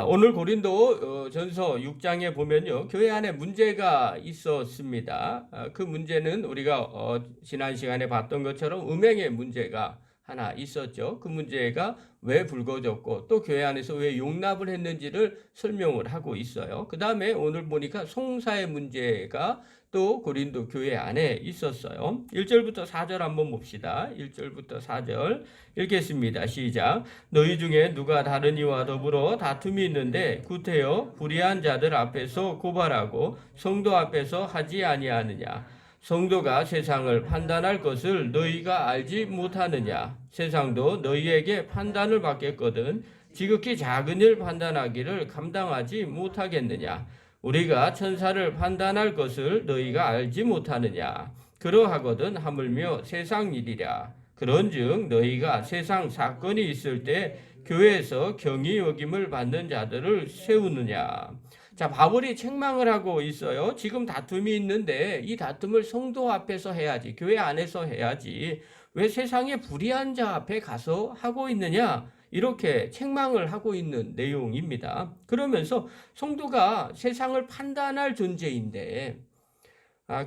오늘 고린도 전서 6장에 보면요, 교회 안에 문제가 있었습니다. 그 문제는 우리가 지난 시간에 봤던 것처럼 음행의 문제가 하나 있었죠. 그 문제가 왜 불거졌고 또 교회 안에서 왜 용납을 했는지를 설명을 하고 있어요. 그 다음에 오늘 보니까 송사의 문제가 또 고린도 교회 안에 있었어요. 1절부터 4절 한번 봅시다. 1절부터 4절 읽겠습니다. 시작. 너희 중에 누가 다른 이와 더불어 다툼이 있는데 구태여 불의한 자들 앞에서 고발하고 성도 앞에서 하지 아니하느냐. 성도가 세상을 판단할 것을 너희가 알지 못하느냐. 세상도 너희에게 판단을 받겠거든 지극히 작은 일 판단하기를 감당하지 못하겠느냐. 우리가 천사를 판단할 것을 너희가 알지 못하느냐. 그러하거든 하물며 세상 일이랴. 그런즉 너희가 세상 사건이 있을 때 교회에서 경히 여김을 받는 자들을 세우느냐. 자, 바울이 책망을 하고 있어요. 지금 다툼이 있는데 이 다툼을 성도 앞에서 해야지, 교회 안에서 해야지. 왜 세상의 불의한 자 앞에 가서 하고 있느냐? 이렇게 책망을 하고 있는 내용입니다. 그러면서 성도가 세상을 판단할 존재인데,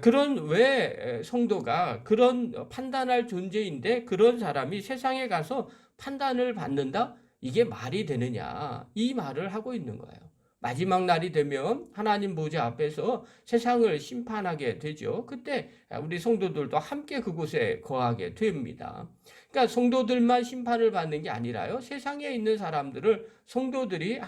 그런 왜 성도가 그런 판단할 존재인데 그런 사람이 세상에 가서 판단을 받는다? 이게 말이 되느냐? 이 말을 하고 있는 거예요. 마지막 날이 되면 하나님 보좌 앞에서 세상을 심판하게 되죠. 그때 우리 성도들도 함께 그곳에 거하게 됩니다. 그러니까 성도들만 심판을 받는 게 아니라요. 세상에 있는 사람들을 성도들이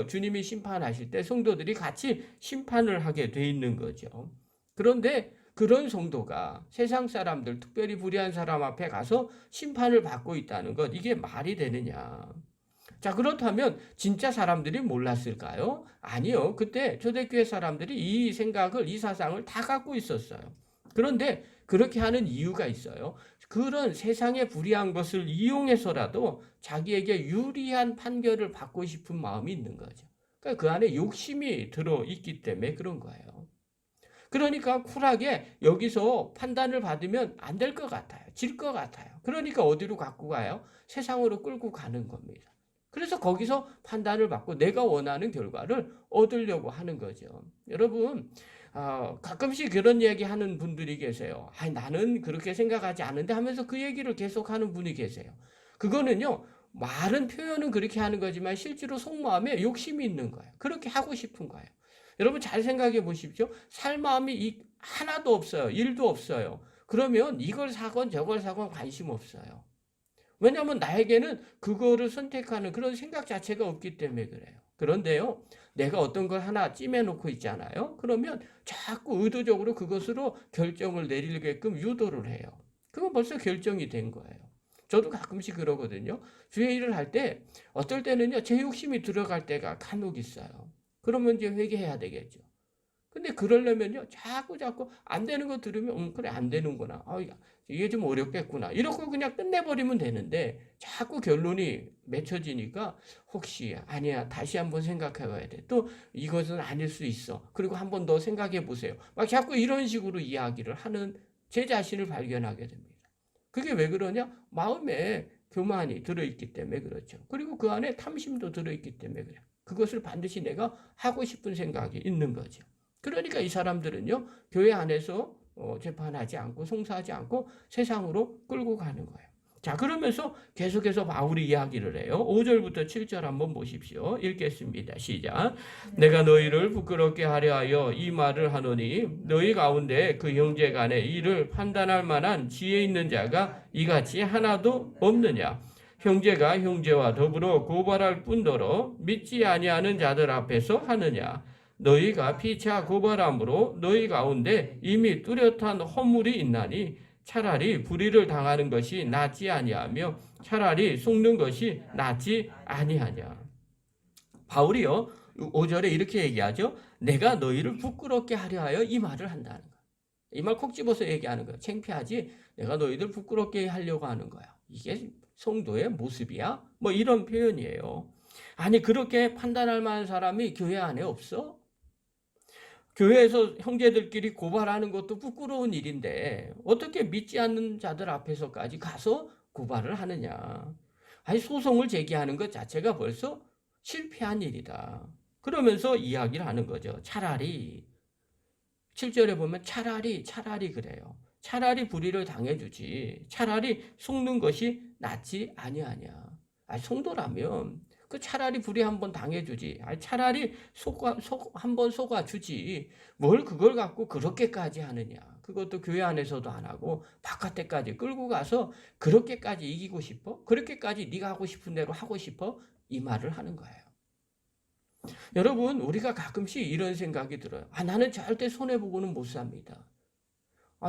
주님이 심판하실 때 성도들이 같이 심판을 하게 돼 있는 거죠. 그런데 그런 성도가 세상 사람들, 특별히 불의한 사람 앞에 가서 심판을 받고 있다는 것, 이게 말이 되느냐. 자, 그렇다면 진짜 사람들이 몰랐을까요? 아니요. 그때 초대교회 사람들이 이 생각을, 이 사상을 다 갖고 있었어요. 그런데 그렇게 하는 이유가 있어요. 그런 세상에 불의한 것을 이용해서라도 자기에게 유리한 판결을 받고 싶은 마음이 있는 거죠. 그러니까 그 안에 욕심이 들어있기 때문에 그런 거예요. 그러니까 쿨하게 여기서 판단을 받으면 안 될 것 같아요. 질 것 같아요. 그러니까 어디로 갖고 가요? 세상으로 끌고 가는 겁니다. 그래서 거기서 판단을 받고 내가 원하는 결과를 얻으려고 하는 거죠. 여러분, 가끔씩 그런 얘기 하는 분들이 계세요. 나는 그렇게 생각하지 않는데 하면서 그 얘기를 계속 하는 분이 계세요. 그거는요, 말은 표현은 그렇게 하는 거지만 실제로 속마음에 욕심이 있는 거예요. 그렇게 하고 싶은 거예요. 여러분 잘 생각해 보십시오. 살 마음이 하나도 없어요. 일도 없어요. 그러면 이걸 사건 저걸 사건 관심 없어요. 왜냐하면 나에게는 그거를 선택하는 그런 생각 자체가 없기 때문에 그래요. 그런데요, 내가 어떤 걸 하나 찜해놓고 있잖아요. 그러면 자꾸 의도적으로 그것으로 결정을 내리게끔 유도를 해요. 그건 벌써 결정이 된 거예요. 저도 가끔씩 그러거든요. 주의 일을 할 때 어떨 때는요, 제 욕심이 들어갈 때가 간혹 있어요. 그러면 이제 회개해야 되겠죠. 근데 그러려면요, 자꾸 안 되는 거 들으면, 그래, 안 되는구나. 이게 좀 어렵겠구나. 이러고 그냥 끝내버리면 되는데, 자꾸 결론이 맺혀지니까, 혹시, 아니야, 다시 한번 생각해 봐야 돼. 또, 이것은 아닐 수 있어. 그리고 한 번 더 생각해 보세요. 막 자꾸 이런 식으로 이야기를 하는 제 자신을 발견하게 됩니다. 그게 왜 그러냐? 마음에 교만이 들어있기 때문에 그렇죠. 그리고 그 안에 탐심도 들어있기 때문에 그래요. 그것을 반드시 내가 하고 싶은 생각이 있는 거죠. 그러니까 이 사람들은요, 교회 안에서 재판하지 않고 송사하지 않고 세상으로 끌고 가는 거예요. 자, 그러면서 계속해서 바울이 이야기를 해요. 5절부터 7절 한번 보십시오. 읽겠습니다. 시작. 내가 너희를 부끄럽게 하려 하여 이 말을 하노니 너희 가운데 그 형제 간의 일을 판단할 만한 지혜 있는 자가 이같이 하나도 없느냐. 형제가 형제와 더불어 고발할 뿐더러 믿지 아니하는 자들 앞에서 하느냐. 너희가 피차 고발함으로 너희 가운데 이미 뚜렷한 허물이 있나니 차라리 불의를 당하는 것이 낫지 아니하며 차라리 속는 것이 낫지 아니하냐. 바울이요, 5절에 이렇게 얘기하죠. 내가 너희를 부끄럽게 하려 하여 이 말을 한다는 거야. 이 말 콕 집어서 얘기하는 거야. 창피하지? 내가 너희들 부끄럽게 하려고 하는 거야. 이게 성도의 모습이야? 뭐 이런 표현이에요. 아니, 그렇게 판단할 만한 사람이 교회 안에 없어? 교회에서 형제들끼리 고발하는 것도 부끄러운 일인데 어떻게 믿지 않는 자들 앞에서까지 가서 고발을 하느냐. 아니, 소송을 제기하는 것 자체가 벌써 실패한 일이다. 그러면서 이야기를 하는 거죠. 차라리 7절에 보면 차라리 그래요. 차라리 불의를 당해주지. 차라리 속는 것이 낫지 아니하냐. 성도라면 그 차라리 불의 한번 당해주지. 차라리 한번 속아주지. 뭘 그걸 갖고 그렇게까지 하느냐. 그것도 교회 안에서도 안 하고 바깥에까지 끌고 가서 그렇게까지 이기고 싶어? 그렇게까지 네가 하고 싶은 대로 하고 싶어? 이 말을 하는 거예요. 여러분, 우리가 가끔씩 이런 생각이 들어요. 나는 절대 손해보고는 못 삽니다.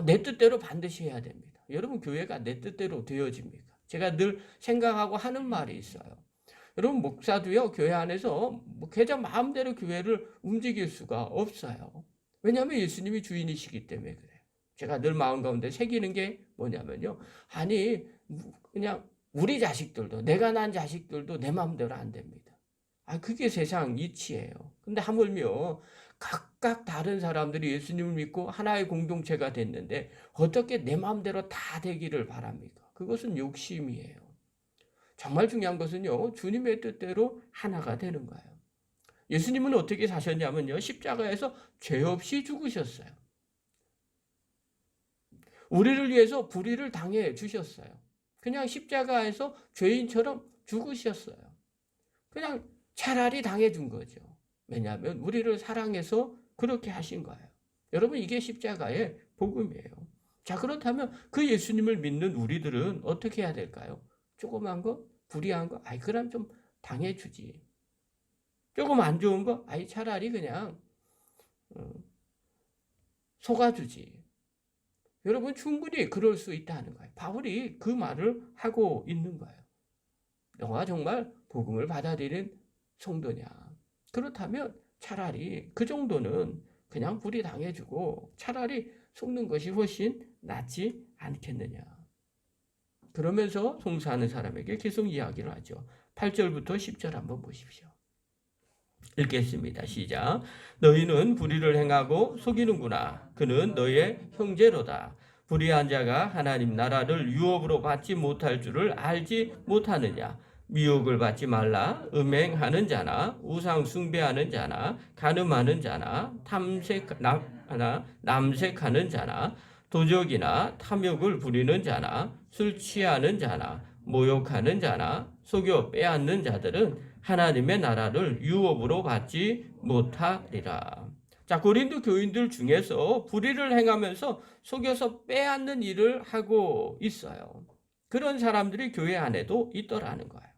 내 뜻대로 반드시 해야 됩니다. 여러분, 교회가 내 뜻대로 되어집니까? 제가 늘 생각하고 하는 말이 있어요. 여러분, 목사도요, 교회 안에서 계좌 마음대로 교회를 움직일 수가 없어요. 왜냐하면 예수님이 주인이시기 때문에 그래요. 제가 늘 마음 가운데 새기는 게 뭐냐면요. 그냥 우리 자식들도, 내가 낳은 자식들도 내 마음대로 안 됩니다. 그게 세상 이치예요. 근데 하물며 각각 다른 사람들이 예수님을 믿고 하나의 공동체가 됐는데 어떻게 내 마음대로 다 되기를 바랍니까? 그것은 욕심이에요. 정말 중요한 것은요, 주님의 뜻대로 하나가 되는 거예요. 예수님은 어떻게 사셨냐면요, 십자가에서 죄 없이 죽으셨어요. 우리를 위해서 불의를 당해 주셨어요. 그냥 십자가에서 죄인처럼 죽으셨어요. 그냥 차라리 당해준 거죠. 왜냐하면 우리를 사랑해서 그렇게 하신 거예요. 여러분, 이게 십자가의 복음이에요. 자, 그렇다면 그 예수님을 믿는 우리들은 어떻게 해야 될까요? 조그만 거, 불의한 거, 그럼 좀 당해주지. 조금 안 좋은 거, 차라리 그냥 속아주지. 여러분, 충분히 그럴 수 있다는 거예요. 바울이 그 말을 하고 있는 거예요. 너가 정말 복음을 받아들인 성도냐? 그렇다면 차라리 그 정도는 그냥 불이 당해주고 차라리 속는 것이 훨씬 낫지 않겠느냐. 그러면서 송사하는 사람에게 계속 이야기를 하죠. 8절부터 10절 한번 보십시오. 읽겠습니다. 시작. 너희는 불의를 행하고 속이는구나. 그는 너의 형제로다. 불의한 자가 하나님 나라를 유업으로 받지 못할 줄을 알지 못하느냐. 미혹을 받지 말라. 음행하는 자나 우상 숭배하는 자나 간음하는 자나 남색하는 자나 도적이나 탐욕을 부리는 자나 술 취하는 자나 모욕하는 자나 속여 빼앗는 자들은 하나님의 나라를 유업으로 받지 못하리라. 자, 고린도 교인들 중에서 불의를 행하면서 속여서 빼앗는 일을 하고 있어요. 그런 사람들이 교회 안에도 있더라는 거예요.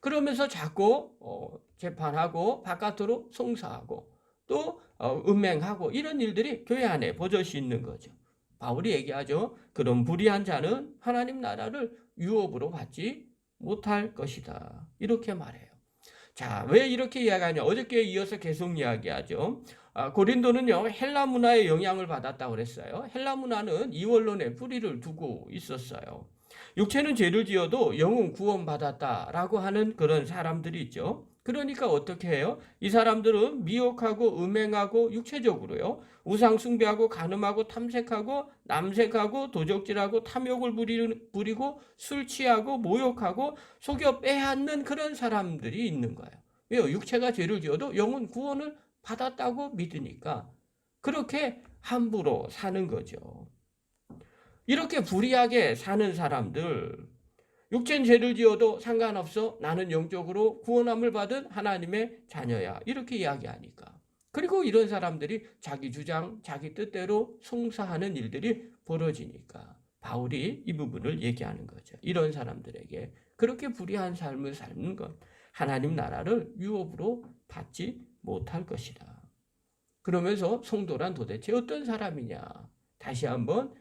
그러면서 자꾸 재판하고 바깥으로 송사하고 또 음행하고 이런 일들이 교회 안에 버젓이 있는 거죠. 바울이 얘기하죠. 그런 불의한 자는 하나님 나라를 유업으로 받지 못할 것이다. 이렇게 말해요. 자, 왜 이렇게 이야기하냐? 어저께 이어서 계속 이야기하죠. 고린도는요, 헬라 문화의 영향을 받았다고 그랬어요. 헬라 문화는 이원론에 뿌리를 두고 있었어요. 육체는 죄를 지어도 영은 구원받았다라고 하는 그런 사람들이 있죠. 그러니까 어떻게 해요? 이 사람들은 미혹하고 음행하고 육체적으로요. 우상 숭배하고 간음하고 탐색하고 남색하고 도적질하고 탐욕을 부리고 술 취하고 모욕하고 속여 빼앗는 그런 사람들이 있는 거예요. 왜요? 육체가 죄를 지어도 영은 구원을 받았다고 믿으니까 그렇게 함부로 사는 거죠. 이렇게 불의하게 사는 사람들, 육체는 죄를 지어도 상관없어. 나는 영적으로 구원함을 받은 하나님의 자녀야. 이렇게 이야기하니까. 그리고 이런 사람들이 자기 주장, 자기 뜻대로 송사하는 일들이 벌어지니까 바울이 이 부분을 얘기하는 거죠. 이런 사람들에게 그렇게 불의한 삶을 사는 건 하나님 나라를 유업으로 받지 못할 것이다. 그러면서 성도란 도대체 어떤 사람이냐? 다시 한번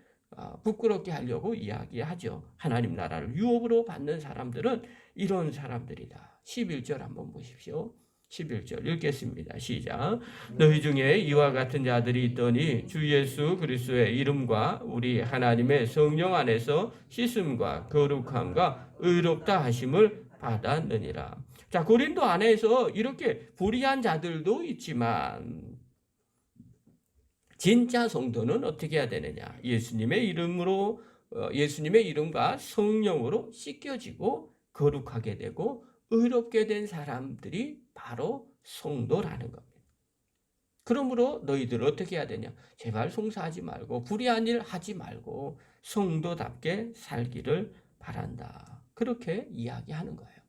부끄럽게 하려고 이야기하죠. 하나님 나라를 유업으로 받는 사람들은 이런 사람들이다. 11절 한번 보십시오. 11절 읽겠습니다. 시작. 너희 중에 이와 같은 자들이 있더니 주 예수 그리스도의 이름과 우리 하나님의 성령 안에서 씻음과 거룩함과 의롭다 하심을 받았느니라. 자, 고린도 안에서 이렇게 불의한 자들도 있지만 진짜 성도는 어떻게 해야 되느냐? 예수님의 이름과 성령으로 씻겨지고 거룩하게 되고 의롭게 된 사람들이 바로 성도라는 겁니다. 그러므로 너희들 어떻게 해야 되냐? 제발 송사하지 말고 불의한 일 하지 말고 성도답게 살기를 바란다. 그렇게 이야기하는 거예요.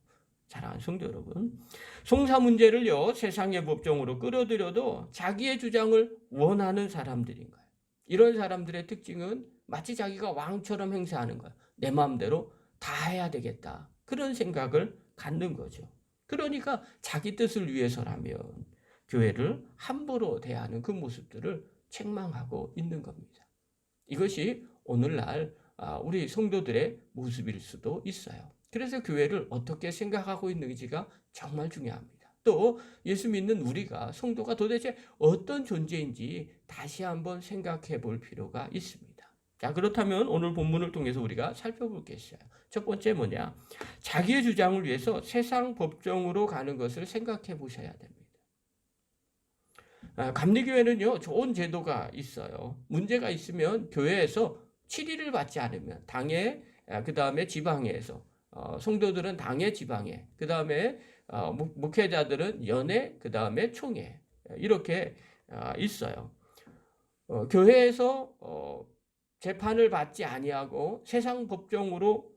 사랑하는 성도 여러분, 송사 문제를요 세상의 법정으로 끌어들여도 자기의 주장을 원하는 사람들인 거예요. 이런 사람들의 특징은 마치 자기가 왕처럼 행세하는 거예요. 내 마음대로 다 해야 되겠다. 그런 생각을 갖는 거죠. 그러니까 자기 뜻을 위해서라면 교회를 함부로 대하는 그 모습들을 책망하고 있는 겁니다. 이것이 오늘날 우리 성도들의 모습일 수도 있어요. 그래서 교회를 어떻게 생각하고 있는지가 정말 중요합니다. 또 예수 믿는 우리가 성도가 도대체 어떤 존재인지 다시 한번 생각해 볼 필요가 있습니다. 자, 그렇다면 오늘 본문을 통해서 우리가 살펴볼 게 있어요. 첫 번째 뭐냐? 자기의 주장을 위해서 세상 법정으로 가는 것을 생각해 보셔야 됩니다. 감리교회는요 좋은 제도가 있어요. 문제가 있으면 교회에서 치리를 받지 않으면 당회, 그 다음에 지방회에서 성도들은 당회, 지방회, 그 다음에 목회자들은 연회, 그 다음에 총회 이렇게 있어요. 교회에서 재판을 받지 아니하고 세상 법정으로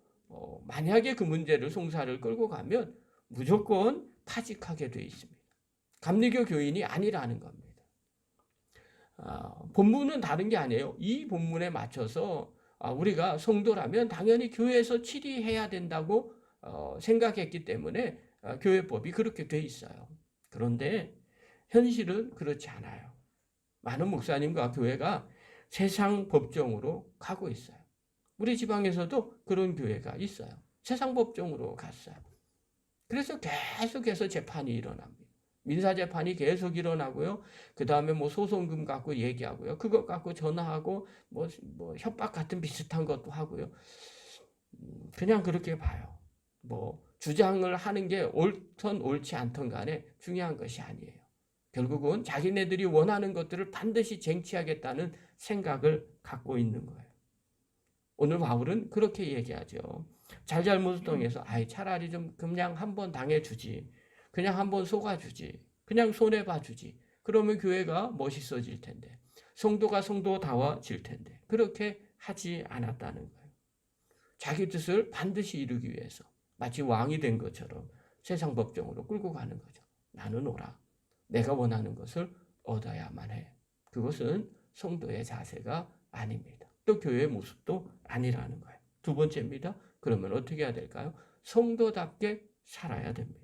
만약에 그 문제를 송사를 끌고 가면 무조건 파직하게 돼 있습니다. 감리교 교인이 아니라는 겁니다. 본문은 다른 게 아니에요. 이 본문에 맞춰서 우리가 성도라면 당연히 교회에서 치리해야 된다고 생각했기 때문에 교회법이 그렇게 돼 있어요. 그런데 현실은 그렇지 않아요. 많은 목사님과 교회가 세상 법정으로 가고 있어요. 우리 지방에서도 그런 교회가 있어요. 세상 법정으로 갔어요. 그래서 계속해서 재판이 일어납니다. 민사재판이 계속 일어나고요. 그 다음에 뭐 소송금 갖고 얘기하고요. 그것 갖고 전화하고 뭐 협박 같은 비슷한 것도 하고요. 그냥 그렇게 봐요. 뭐 주장을 하는 게 옳든 옳지 않든 간에 중요한 것이 아니에요. 결국은 자기네들이 원하는 것들을 반드시 쟁취하겠다는 생각을 갖고 있는 거예요. 오늘 바울은 그렇게 얘기하죠. 잘잘못을 통해서 차라리 좀 그냥 한번 당해주지. 그냥 한번 속아주지. 그냥 손해봐주지. 그러면 교회가 멋있어질 텐데. 성도가 성도다워질 텐데. 그렇게 하지 않았다는 거예요. 자기 뜻을 반드시 이루기 위해서 마치 왕이 된 것처럼 세상 법정으로 끌고 가는 거죠. 나는 오라. 내가 원하는 것을 얻어야만 해. 그것은 성도의 자세가 아닙니다. 또 교회의 모습도 아니라는 거예요. 두 번째입니다. 그러면 어떻게 해야 될까요? 성도답게 살아야 됩니다.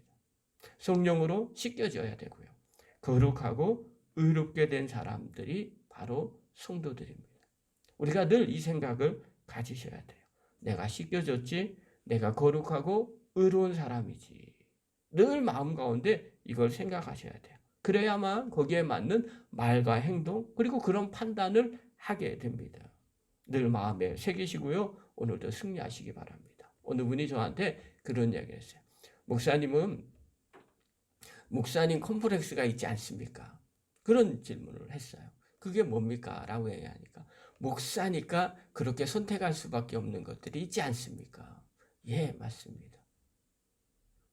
성령으로 씻겨져야 되고요. 거룩하고 의롭게 된 사람들이 바로 성도들입니다. 우리가 늘 이 생각을 가지셔야 돼요. 내가 씻겨졌지, 내가 거룩하고 의로운 사람이지. 늘 마음 가운데 이걸 생각하셔야 돼요. 그래야만 거기에 맞는 말과 행동, 그리고 그런 판단을 하게 됩니다. 늘 마음에 새기시고요. 오늘도 승리하시기 바랍니다. 어느 분이 저한테 그런 이야기를 했어요. 목사님 컴플렉스가 있지 않습니까? 그런 질문을 했어요. 그게 뭡니까? 라고 얘기하니까 목사니까 그렇게 선택할 수밖에 없는 것들이 있지 않습니까? 예, 맞습니다.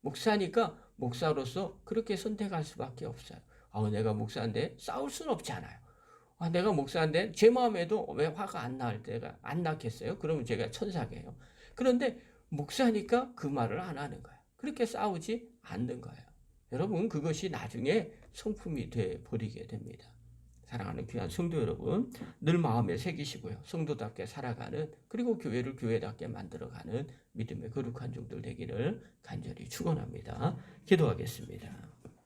목사니까 목사로서 그렇게 선택할 수밖에 없어요. 내가 목사인데 싸울 수는 없잖아요. 내가 목사인데 제 마음에도 왜 화가 안 날 때가 안 났겠어요? 그러면 제가 천사게요. 그런데 목사니까 그 말을 안 하는 거예요. 그렇게 싸우지 않는 거예요. 여러분, 그것이 나중에 성품이 돼 버리게 됩니다. 사랑하는 귀한 성도 여러분, 늘 마음에 새기시고요. 성도답게 살아가는, 그리고 교회를 교회답게 만들어가는 믿음의 거룩한 종들 되기를 간절히 축원합니다. 기도하겠습니다.